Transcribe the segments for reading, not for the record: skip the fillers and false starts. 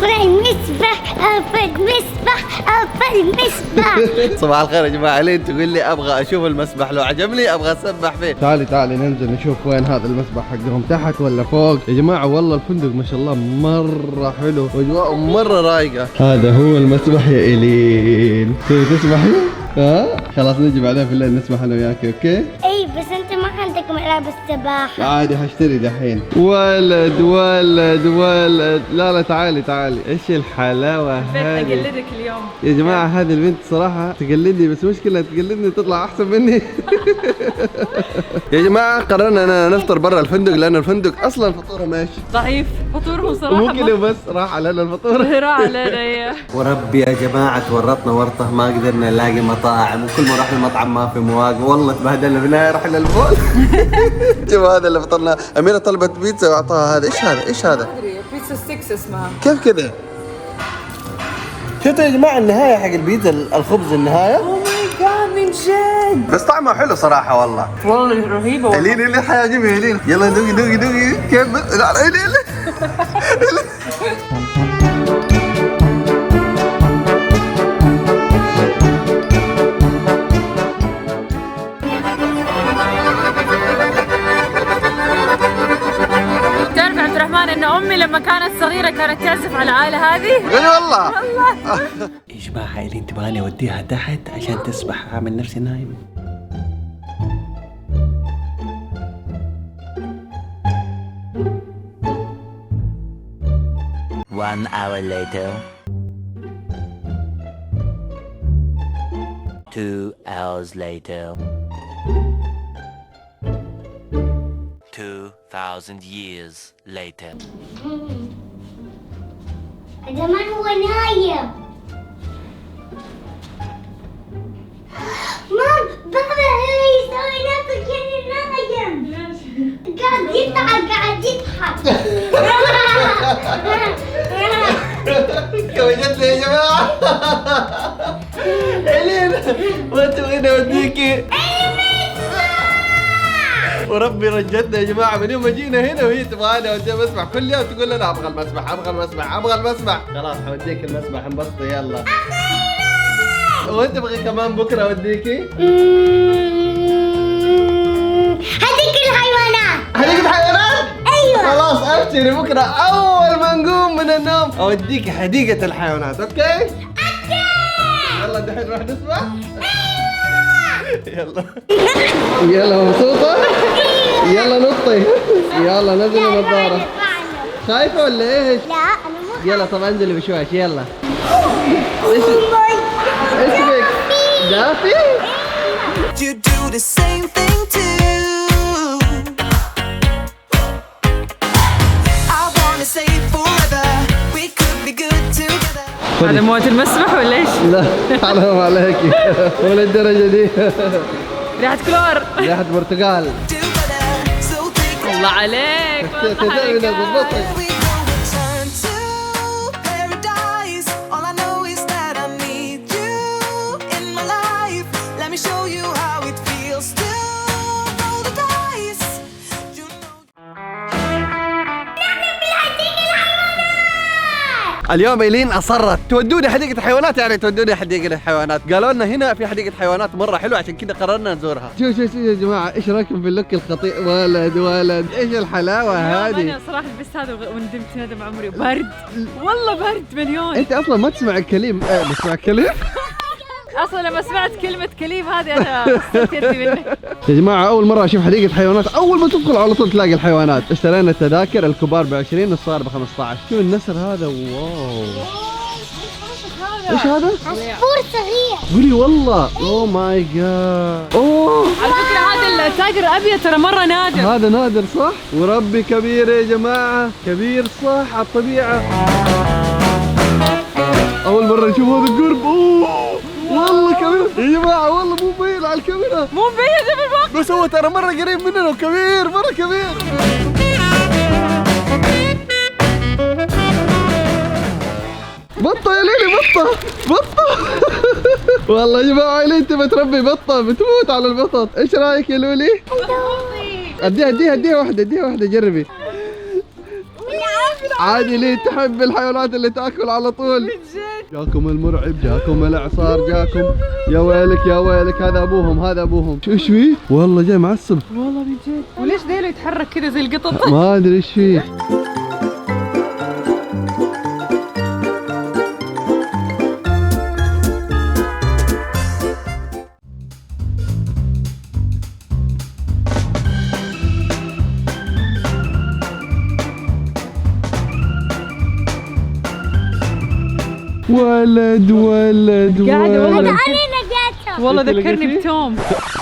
أفر المسبح أفر المسبح أفر المسبح. صباح الخير يا جماعة. لين تقول لي أبغى أشوف المسبح، لو عجبني أبغى أسبح فيه. تعالي ننزل نشوف وين هذا المسبح حقهم، تحت ولا فوق يا جماعة. والله الفندق ما شاء الله مرة حلو وأجواءه مرة رايقة. هذا هو المسبح يا إيلين. تبي تسبحي؟ خلاص نجي بعدين في الليل نسبح أنا وياك، أوكي؟ اي بس انت ما عندك ملابس سباحة. عادي هشتري دحين. ولد. لا تعالي ايش الحلاوة هذه؟ اقلدك اليوم يا جماعة. هذه البنت صراحة تقلدني، بس مشكلة تقلدني تطلع أحسن مني. يا جماعة قررنا أننا نفطر برا الفندق، لأن الفندق أصلا فطوره ماشي ضعيف. فطورهم صراحة مو كذا بس راح علينا الفطور. راح علينا. وربي يا جماعة تورطنا ورطة، ما قدرنا نلاقي مطاعم، وكل ما رحنا المطعم ما في مواقف، والله تبهدلنا. بالنهاية رحنا المول. شوف هذا اللي فطرنا. أميرة طلبت بيتزا وأعطاها هذا. إيش هذا؟ بيتزا ستيكس اسمها. كيف كذا؟ شفتوا يا جماعة النهاية حق البيتزا، الخبز النهاية؟ اوه ماي جاد من جد. بس طعمها حلو صراحة والله. والله رهيبة والله. إلين حيعجبني إلين. يلا دوقي كيف؟ لا إلين. تعرف عبد الرحمن ان امي لما كانت صغيرة كانت تعزف على الآلة هذه؟ اي والله. يا جماعة إيلين تبغاني أوديها تحت عشان تسبح، أعمل نفسي نايم. One hour later. 2 hours later. 2,000 years later. هذا من هو نايم؟ مام بابا يسوي نفسه كأنه نايم. قاعد يضحك. كوجت لي يا جماعة. إلين ما تبغيني أوديكي. وربي رجتنا يا جماعة. من يوم ما جينا هنا وهي تبغاني أوديها مسبح، كل يوم تقول لنا أبغى المسبح. خلاص حوديك المسبح، انبسطي يلا. وأنت تبغي كمان بكرة أوديكي؟ حديقة الحيوانات؟ أيوة. خلاص أبشري، بكرة أول ما نقوم من النوم أوديك حديقة الحيوانات، أوكي؟ يلا دحين نروح نسبح؟ أيوة. يلا مبسوطة؟ يلا نطي. يلا نزل النظارة. خايفة ولا إيش؟ لا أنا مو. يلا طب انزلي بشويش. يلا. ايش بك؟ دافي؟ You do the same thing too. I wanna say forever we could be good together. هذا موت المسبح ولا ايش؟ لا حرام عليكي. ولا الدرجة دي. ريحة كلور. ريحة برتقال. Together, so take الله عليك. والله تدري حركات. ضبطك. we go return to paradise. All I know is that I need you in my life. Let me show you how it feels to roll the dice. You know. اليوم إيلين أصرت تودوني حديقة الحيوانات، يعني تودوني حديقة الحيوانات. قالوا لنا هنا في حديقة حيوانات مرة حلوة، عشان كذا قررنا نزورها. شوف يا جماعة، إيش رأيكم في اللوك الخطير؟ ولد إيش الحلاوة هذه؟ انا صراحة لبست هذا وندمت ندم عمري. برد والله، برد مليون. أنت أصلا ما تسمع الكلام. بسمع الكلام؟ اصلا لما سمعت كلمة كليب هذه انا صرت يدي منك. يا جماعة أول مرة أشوف حديقة حيوانات. أول ما تدخل على طول تلاقي الحيوانات. اشترينا التذاكر، الكبار ب20 والصغار ب15. شو النسر هذا؟ واو. ايش هذا؟ عصفور صغير. قولي والله. اوه ماي جاد. اوه على فكرة هذا التايجر الابيض ترى مرة نادر. هذا نادر صح؟ وربي كبير يا جماعة، كبير صح على الطبيعة. أول مرة نشوف هذا القرب. اوه والله كبير يا جماعة، والله مو مبين على الكاميرا. مو مبين زي بالوقت، بس هو ترى مرة قريب مننا وكبير، مرة كبير. بطة يا ليلي، بطة. والله يا جماعة إيلين تبى تربي بطة، بتموت على البطط. ايش رايك يا لولي؟ اديها واحدة، جربي. عادي ليه تحب الحيوانات اللي تاكل على طول؟ جاكم المرعب، جاكم الاعصار، جاكم. يا ويلك يا ويلك، هذا ابوهم هذا ابوهم. شو ايش فيه؟ والله جاي معصب. والله من جد. وليش ديله يتحرك كذا زي القطط؟ ما ادري ايش فيه. ولد ولد قاعدة والله ولد. أنا نجاتهم. والله أنت ذكرني لقيتيه؟ بتوم.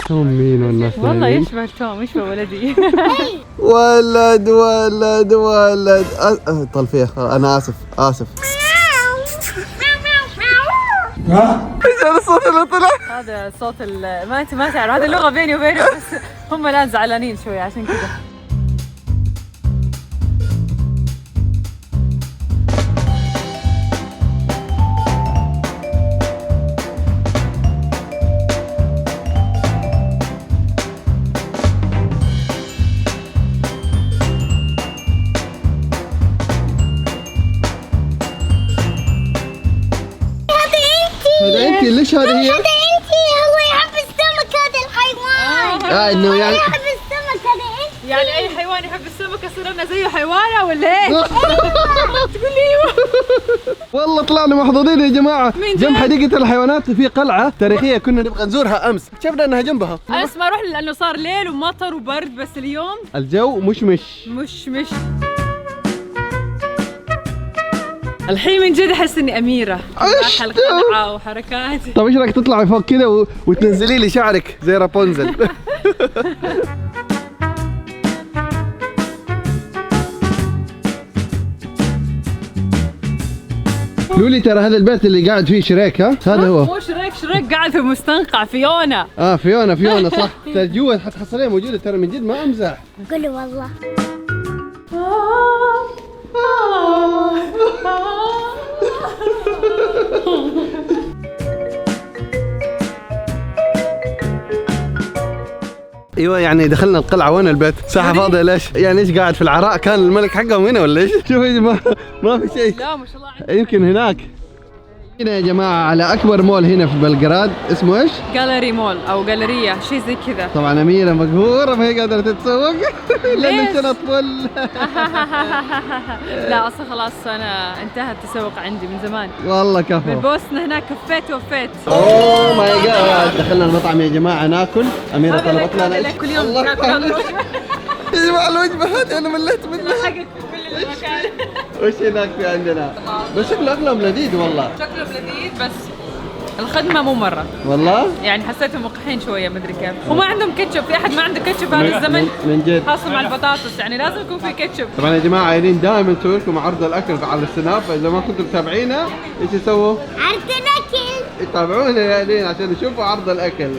توم مين والناس والله نايمين؟ يشبه توم، يشبه ولدي. ولد ولد ولد. طل فيها خلاص. انا اسف اسف. ايش هذا الصوت اللي طلع؟ هذا صوت ما انت ما تعرف، هذه اللغة بيني وبينه، بس هم الآن زعلانين شوي عشان كذا. هذا انت ليش هذه هي؟ هذا انتي، هو يحب السمك هذا الحيوان. انه يعني يحب السمك هذا انتي. يعني أي حيوان يحب السمك أصير أنا زيه حيوانة ولا إيه؟ تقول لي أيوه. والله طلعنا محظوظين يا جماعه. من جد؟ جنب حديقه الحيوانات في قلعه تاريخيه كنا نبغى نزورها امس، اكتشفنا انها جنبها. أنا ما أروح لأنه صار ليل ومطر وبرد، بس اليوم الجو مش. الحين من جد أحس إني أميرة. إيش راح القلعة وحركات. طيب ايش رايك تطلعي فوق كذا وتنزلي لي شعرك زي رابونزل؟ لولي ترى هذا البيت اللي قاعد فيه شريك، ها؟ هذا هو. مو شريك قاعد في مستنقع فيونا. فيونا صح. ترى جوا حتحصليها موجوده ترى من جد ما امزح. قول له والله. ايوه يعني دخلنا القلعه وين البيت؟ ساحه فاضيه ليش؟ يعني ايش قاعد في العراء كان الملك حقهم هنا ولا ايش؟ شوف يا جماعه ما في شيء. لا ما شاء الله عندك. يمكن هناك. هنا يا جماعه على اكبر مول هنا في بلغراد، اسمه ايش؟ جاليري مول او جاليريا شيء زي كذا. طبعا اميره مقهوره ما هي قادره تتسوق لان ليش؟ الشنط فل. لا اصلا خلاص انا انتهى التسوق عندي من زمان. والله كفو. بالبوسنة هناك كفيت وفيت. اوه ماي جاد. دخلنا المطعم يا جماعه ناكل. اميره هذا طلبت لك، لنا هذا لك كل يوم الله تاكل هذا الوجبة. يا جماعه الوجبه هذه انا مليت منها. حقك في كل المكان. وش هناك في عندنا؟ بس شكله اغلب لذيذ والله. شكله لذيذ بس الخدمة مو مرة. والله؟ يعني حسيتهم مقحين شوية مدري كيف. وما عندهم كاتشب، في أحد ما عنده كاتشب هذا الزمن؟ من جد. خاصة مع البطاطس يعني لازم يكون في كاتشب. طبعا يا جماعه عايزين دائما نسوي لكم عرض الاكل على السناب، فاذا ما كنتم متابعينا ايش يسووا؟ عرض الأكل. يتابعونا يا عينين عشان يشوفوا عرض الاكل.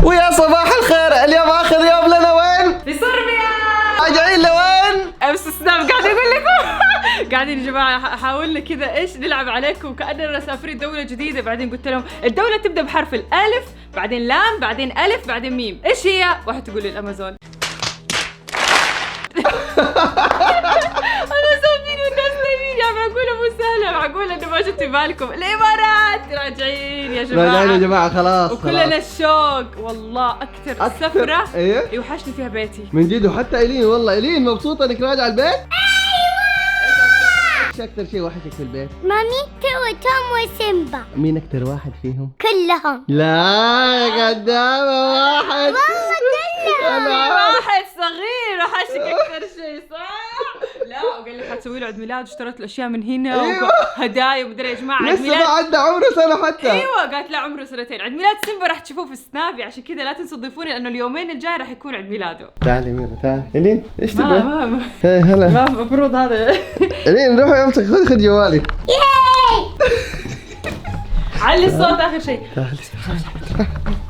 ويا صباح الخير، اليوم اخر يوم لنا وين؟ في صربيا. راجعين لوين؟ امس سناب قاعد اقول لكم قاعدين يا جماعه حاولنا كذا ايش نلعب عليكم كاننا مسافرين دوله جديده، بعدين قلت لهم الدوله تبدا بحرف الالف بعدين لام بعدين الف بعدين ميم، ايش هي؟ واحد تقول لي الامازون. الامازون مين والناس نايمين، يا معقوله مو سهله، معقوله انه ما جت في بالكم. الامارات راجعين يا جماعه. راجعين يا جماعه خلاص. وكلنا الشوق والله. اكثر سفره ايه يوحشني فيها بيتي من جد. وحتى ايلين، والله ايلين مبسوطه انك راجعه البيت؟ ايش اكثر شيء وحشك في البيت؟ ماميتا وتوم وسيمبا. مين اكثر واحد فيهم؟ كلهم. لا يا قدامه واحد. والله كلهم. واحد صغير وحشك اكثر شيء صح؟ لا وقال لي حتسوي له عيد ميلاد واشتريت له اشياء من هنا أيوة. وهدايا ومدري يا جماعه عيد لسه ميلاد. ما عدى عمره سنه حتى. ايوه قالت لا عمره سنتين. عيد ميلاد سيمبا راح تشوفوه في سنابي، عشان كذا لا تنسوا تضيفوني لانه اليومين الجاي راح يكون عيد ميلاده. تعالي ميرا تعالي. الين ايش تبغى؟ ما هاي هلا. ما المفروض هذا. الين روحي امسك، خذ جوالي. علي الصوت اخر شيء. تعالي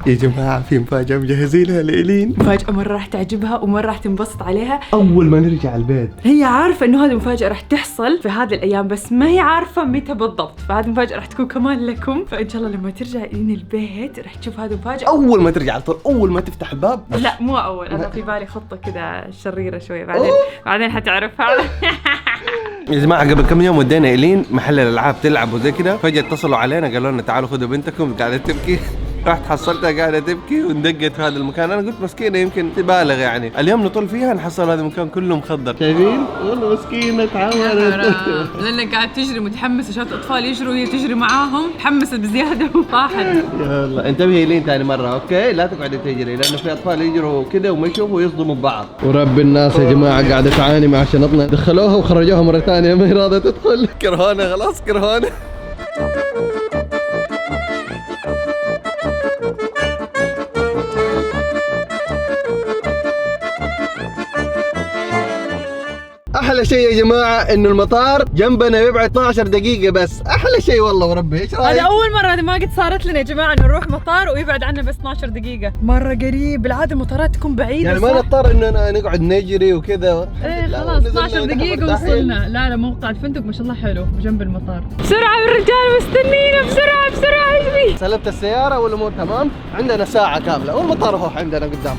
يا جماعة في مفاجأة مجهزينها لإلين. مفاجأة مرة راح تعجبها ومرة راح تنبسط عليها. أول ما نرجع البيت هي عارفة إنه هذه المفاجأة راح تحصل في هذه الأيام، بس ما هي عارفة متى بالضبط، فهذه المفاجأة راح تكون كمان لكم. فإن شاء الله لما ترجع إلين البيت راح تشوف هذه المفاجأة. أول ما ترجع على طول، أول ما تفتح الباب. لا مو أول، أنا في بالي خطة كذا شريرة شوية، بعدين حتعرفها. يا جماعة قبل كم يوم ودينا إلين محل الألعاب تلعب وزي كذا، فجأة اتصلوا علينا قالوا لنا تعالوا خذوا بنتكم قاعدة تبكي. رحت حصلتها قاعدة تبكي وندقت في هذا المكان. أنا قلت مسكينة يمكن تبالغ يعني. اليوم نطول فيها نحصل هذا المكان كله مخضر. شايفين؟ والله مسكينة تعورت. لأنك قاعد تجري متحمسة، شافت أطفال يجروا وهي تجري معاهم تحمست بزيادة وطاحت. يلا انتبهي إلين ثاني مرة أوكي؟ لا تقعدي تجري لأنه في أطفال يجروا كذا وما يشوفوا ويصدموا ببعض. ورب الناس يا جماعة قاعدة تعاني مع شنطنا، دخلوها وخرجوها مرة ثانية ما هي راضية تدخل. كرهانة خلاص كرهانة. احلى شيء يا جماعه انه المطار جنبنا يبعد 12 دقيقه بس. احلى شيء والله وربي. ايش رايك؟ هذا اول مره، هذه ما قد صارت لنا يا جماعه انه نروح مطار ويبعد عنا بس 12 دقيقه. مره قريب، بالعاده المطارات تكون بعيده يعني ما نضطر اننا نقعد نجري وكذا. ايه خلاص 12 دقيقه وصلنا. لا موقع الفندق ما شاء الله حلو جنب المطار. بسرعه الرجال مستنينا، بسرعه اجري. سلبت السياره والامور تمام، عندنا ساعه كامله والمطار هو عندنا قدام.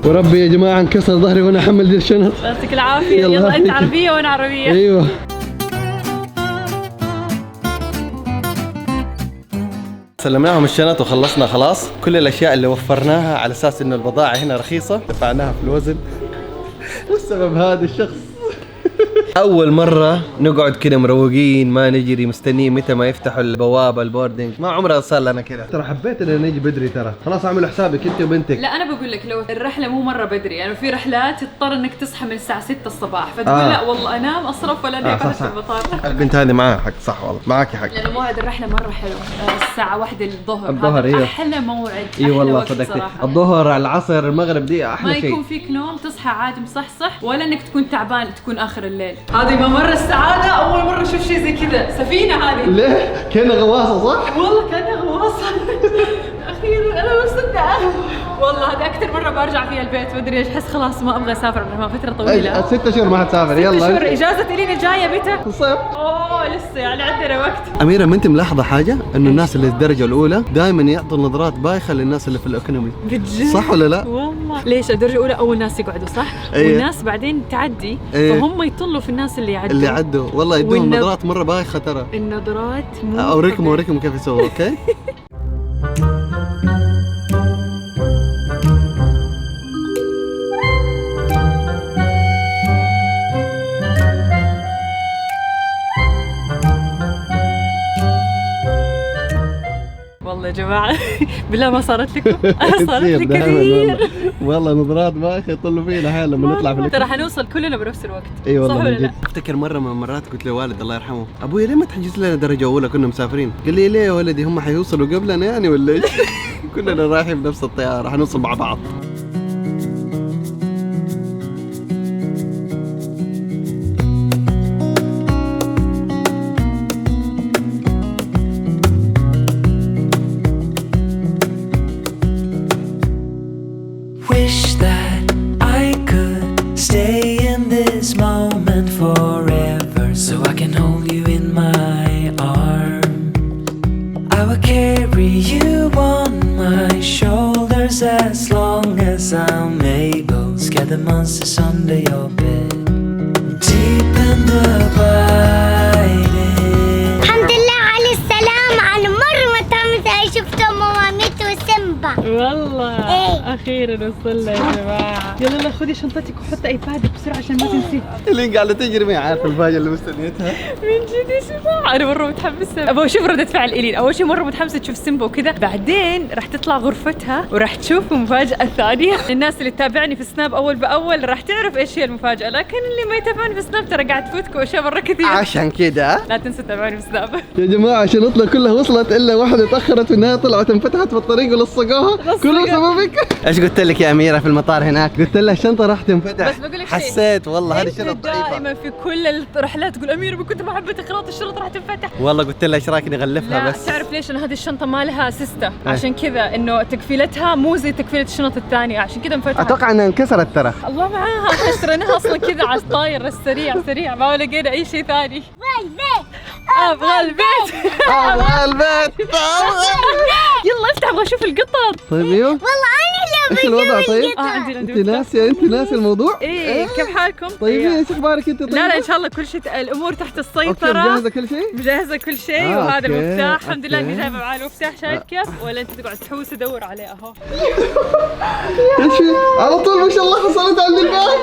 وربي يا جماعة انكسر ظهري وانا احمل دي الشنط. يعطيك العافية. يلا انت عربية وانا عربية. ايوه. سلمناهم الشنط وخلصنا خلاص. كل الاشياء اللي وفرناها على اساس انه البضاعة هنا رخيصة دفعناها في الوزن. والسبب هذا الشخص. أول مرة نقعد كده مروقين، ما نجري مستنيين متى ما يفتحوا البوابة البوردنج. ما عمرها صار لنا كده. ترى حبيت إن نيجي بدري ترى. خلاص أعمل حسابك أنت وبنتك. لا أنا بقول لك لو الرحلة مو مرة بدري، يعني في رحلات تضطر إنك تصحى من الساعة 6 الصباح، فتقول لا والله أنام أصرف ولا أني أقعد في المطار. البنت هذه معاها حق صح والله، معاكي حق. لأنه موعد الرحلة مرة حلو، الساعة 1 الظهر. هذا أحلى موعد. إي والله صدقتي. الظهر العصر المغرب دي أحلى شيء. ما يكون فيك نوم، تصحى عادي مصحصح، ولا إنك تكون تعبان تكون آخر الليل. هذه ما مرة السعادة، أول مرة أشوف شيء زي كذا. سفينة هذه. ليه؟ كأنها غواصة صح؟ والله كأنها غواصة. أخيرا أنا ما مصدقة. والله هذه أكثر مرة برجع فيها البيت، ما أدري ليش، أحس خلاص ما أبغى أسافر عبد الرحمن فترة طويلة. 6 شهور ما حتسافر. يلا 6 شهور. إجازة إلين الجاية متى؟ الصيف. أوه لسه يعني عندنا وقت. أميرة ما أنت ملاحظة حاجة؟ إنه الناس اللي الدرجة الأولى دائما يعطوا نظرات بايخة للناس اللي في الإيكونومي. بجد؟ صح ولا لا؟ والله. ليش الدرجة الأولى أول ناس يقعدوا صح؟ أيه. والناس بعدين تعدي، فهم يطلوا في الناس اللي يعدوا. اللي عدوا والله يدوهم نظرات مرة بايخة ترى. النظرات مو أوريكم كيف يسووا. أوكي؟ والله يا جماعة بالله ما صارت لكم. صارت لي كثير والله نظرات بايخة يطلوا فينا حال لما نطلع في ترى حنوصل كلنا بنفس الوقت. اي والله صح من ولا جد. لا؟ افتكر مرة من المرات قلت لوالد الله يرحمه ابوي ليه ما تحجز لنا درجة أولى كنا مسافرين؟ قال لي ليه يا ولدي هم حيوصلوا قبلنا يعني ولا ايش؟ كلنا رايحين بنفس الطيارة حنوصل مع بعض. Wish that I could stay in this moment forever, so I can hold you in my arms. I will carry you on my shoulders as long as I'm able. Scare the monsters under your bed, deep in the abiding. الحمد لله على السلامة. أنا مرة متحمسة شفتهم مامته وسيمبا. والله إيه. اخيرا وصلنا يا جماعه. يلا خذي شنطتك وحطي ايبادك بسرعه عشان ما تنسي. اللي قاعدة تجري ما عارفة المفاجأة اللي مستنيتها. من جد يا جماعه انا مره متحمسه. ابغى اشوف رده فعل إلين. اول شيء مره متحمسه تشوف سيمبا وكذا، بعدين راح تطلع غرفتها وراح تشوف المفاجاه الثانيه. الناس اللي تتابعني في سناب اول باول راح تعرف ايش هي المفاجاه، لكن اللي ما يتابعني في سناب ترى قاعد تفوتكم اشياء مره كثير. عشان كده لا تنسوا تتابعوني في سناب. يا جماعة شنطنا كلها وصلت إلا واحدة تأخرت في النهاية، طلعت انفتحت في الطريق ولصقوها. كله بسببك. ايش قلت لك يا اميره في المطار هناك؟ قلت لها الشنطه راح تنفتح. بس بقول لك شيء. حسيت والله هذه الشنطه ضعيفه. دائما في كل الرحلات تقول اميره كنت محبه اخراط الشنطه راح تنفتح. والله قلت لها ايش رايك نغلفها لا بس. تعرف ليش؟ انه هذه الشنطه ما لها سيسته، عشان كذا انه تكفيلتها مو زي تكفيله الشنط الثانيه، عشان كذا انفتحت. اتوقع انها انكسرت ترى. الله معاها، احنا اشتريناها اصلا كذا على الطاير السريع ما لقينا اي شيء ثاني. ابغى البيت ابغى البيت. يلا افتح ابغى اشوف القطط. طيب ايوه والله انا اللي ايش الوضع طيب؟ عندي انت ناسيه الموضوع؟ ايه كيف حالكم؟ طيب ايش اخبارك انت؟ طيب لا ان شاء الله كل شيء الامور تحت اوكي السيطره. مجهزه كل شيء؟ مجهزه كل شيء وهذا أوكي، المفتاح الحمد لله اني أوكي. جايبه معي المفتاح. شايف كيف؟ ولا انت تقعد تحوس تدور عليه اهو. ايش في؟ على طول ما شاء الله حصلت عند الباب.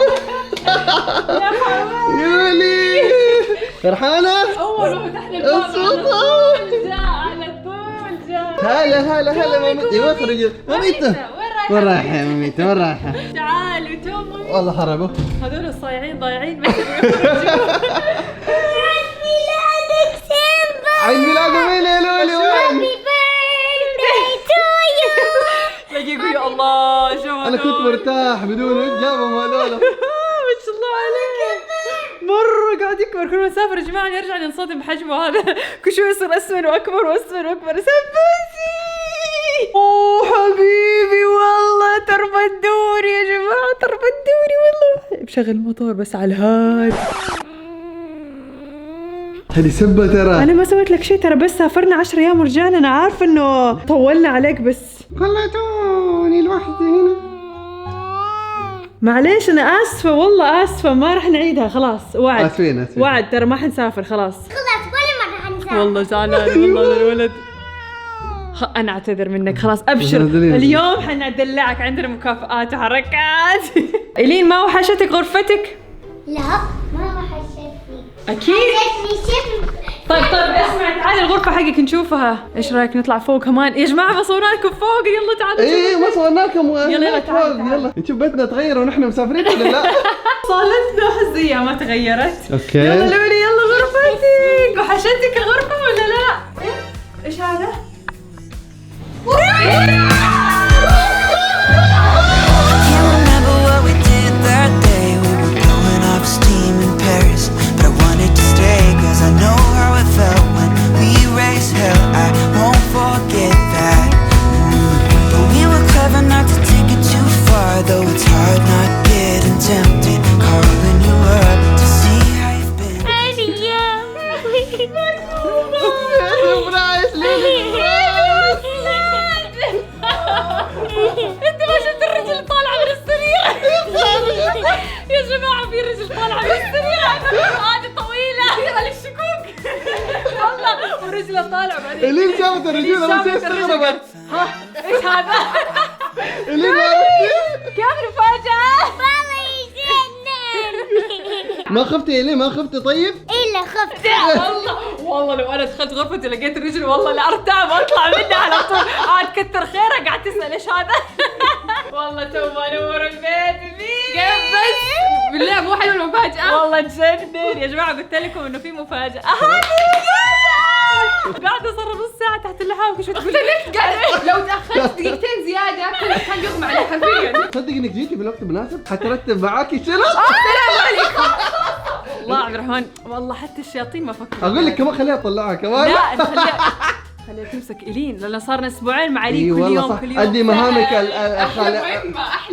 يا ولي فرحانه؟ اول ما فتحنا الباب على طول جاء. هلا مامتي. ايوه خرجي مامتي. وين رايحه يا مامتي؟ وين رايحه؟ تعالوا تومي. والله هربوا هذول الصايعين ضايعين بس. ميلادك سيمبا. عيد ميلاد مين يا لولي؟ وين؟ تلاقيه يقول يا الله شو انا كنت مرتاح بدون جابهم هذول. ما شاء الله عليه، مرة قاعد يكبر. كل ما نسافر يا جماعة نرجع ننصدم بحجمه هذا. كل شوي يصير أسمن وأكبر وأسمن وأكبر. سباسي أوه حبيبي والله تربى الدور يا جماعة، تربى الدوري والله. بشغل الموتور بس على الهاد. هذه سبة ترى. أنا ما سويت لك شيء ترى، بس سافرنا 10 أيام ورجعنا. أنا عارفة إنه طولنا عليك بس خليتوني لوحدي هنا. معليش أنا آسفة والله آسفة، ما راح نعيدها خلاص. وعد آسفين. وعد ترى ما حنسافر خلاص. خلاص ولا مرة حنسافر. والله زعلان والله الولد. انا اعتذر منك خلاص ابشر. تنزلين. اليوم حندلعك، عندنا مكافآت وحركات. إيلين ما وحشتك غرفتك؟ لا ما وحشتني. اكيد. وحشتني شف. طيب اسمع تعالي الغرفة حقك نشوفها. ايش رايك نطلع فوق كمان؟ يا جماعة بصورنا لكم فوق، يلا تعالوا. ايه ما صورناكم. يلا تعال. يلا نشوف بيتنا تغير ونحن مسافرين ولا لا؟ صالتنا زيها ما تغيرت. اوكي يلا لولي يلا غرفتك. وحشتك الغرفة ولا لا؟ ايش هذا؟ Can't remember what we did that day. We were blowing off steam in Paris, but I wanted to stay 'cause I know how it felt when we raised hell. I won't forget that. But we were clever not to take it too far, though it's hard not getting tempted. Calling you up to see how you've been. انت ما شفت الرجل طالعه من السرير؟ يا جماعه في رجل طالعه من السرير، هذه طويله على الشكوك والله، ورجله طالعه بعدين. إيلين شافت الرجولة بس هي شافت الرجل. استغربت. ها ايش هذا؟ إيلين ما عرفتي؟ كيف المفاجأة؟ والله يجنن. ما خفتي إيلين؟ ما خفتي طيب؟ إلا خفت. والله لو انا دخلت غرفتي لقيت الرجل والله لا ارتاح واطلع منها على طول. عاد كتر خيرك قاعد تسال ايش هذا. والله تو ما نور البيت كيف بس بالله مو حلوه المفاجاه. والله تجنن يا جماعه، قلت لكم انه في مفاجاه. قاعده صار نص ساعه تحت اللحاف وش تقول لك؟ لو تاخرت دقيقتين زياده كان يغمى علي حرفيا. تصدق انك جيتي في الوقت المناسب؟ حترتب معاكي شنو؟ السلام عليكم. والله عبد الرحمن والله حتى الشياطين ما فكروا. اقول لك كمان خليها تطلعها كمان. لا أنا خليها تمسك إيلين، لأن صارنا أسبوعين مع إيلين كل والله يوم صح. كل يوم. ادي مهامك أحلى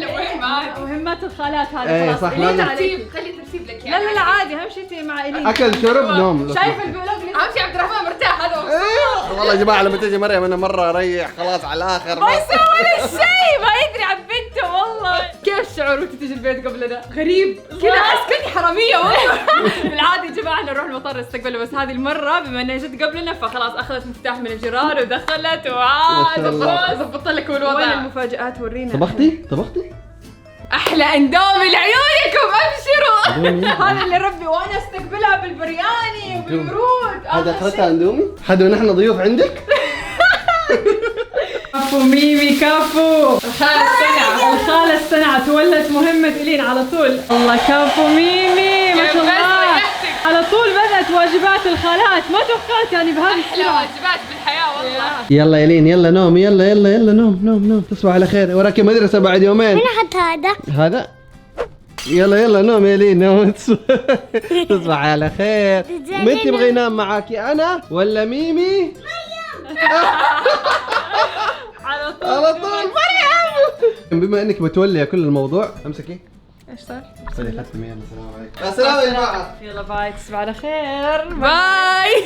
مهمة مهمات الخالات هذه. إيه خلاص صح، إيلين لازم. عليك. خلي ترتيب لك لا لا عادي، أهم شيء أنت مع إيلين. اكل شرب نوم. شايف البلوج اللي أهم شيء عبد الرحمن مرتاح هذا. والله يا جماعه لما تجي مريم انا مره اريح خلاص على الاخر. ما يسوي ولا شيء، ما يدري عن بنته والله. كيف الشعور وأنت تجي البيت قبلنا؟ غريب كذا، أحس كني حرامية والله. بالعادة يا جماعة نروح المطار نستقبله، بس هذه المرة بما إنها جت قبلنا فخلاص أخذت مفتاح من الجيران ودخلت وعاد ضبطت لك الوضع. وين المفاجآت ورينا. طبختي؟ احلى اندومي لعيونكم ابشروا. هذا اللي ربي وانا استقبلها بالبرياني وبالورود. هذا اخذتها اندومي؟ حد ونحن ضيوف عندك؟ كفو ميمي كفو. الخالة السنعة تولت مهمة إيلين على طول. الله كفو ميمي ما شاء الله. على طول بدأت واجبات الخالات، ما توقعت يعني بهذه السرعة. واجبات بالحياة والله. يلا يا لين، يلا نوم، يلا يلا يلا نوم نوم نوم، تصبح على خير، وراك مدرسة بعد يومين. مين حط هذا؟ هذا يلا يلا نوم يا لين، نوم. تصبح على خير. مين تبغى ينام معاكي، انا ولا ميمي؟ على طول على طول مريم. بما انك متولية كل الموضوع، امسكي. ايش صار؟ خلي ختمي. يلا السلام عليكم. السلام يا جماعة. يلا باي، تصبح على خير. باي.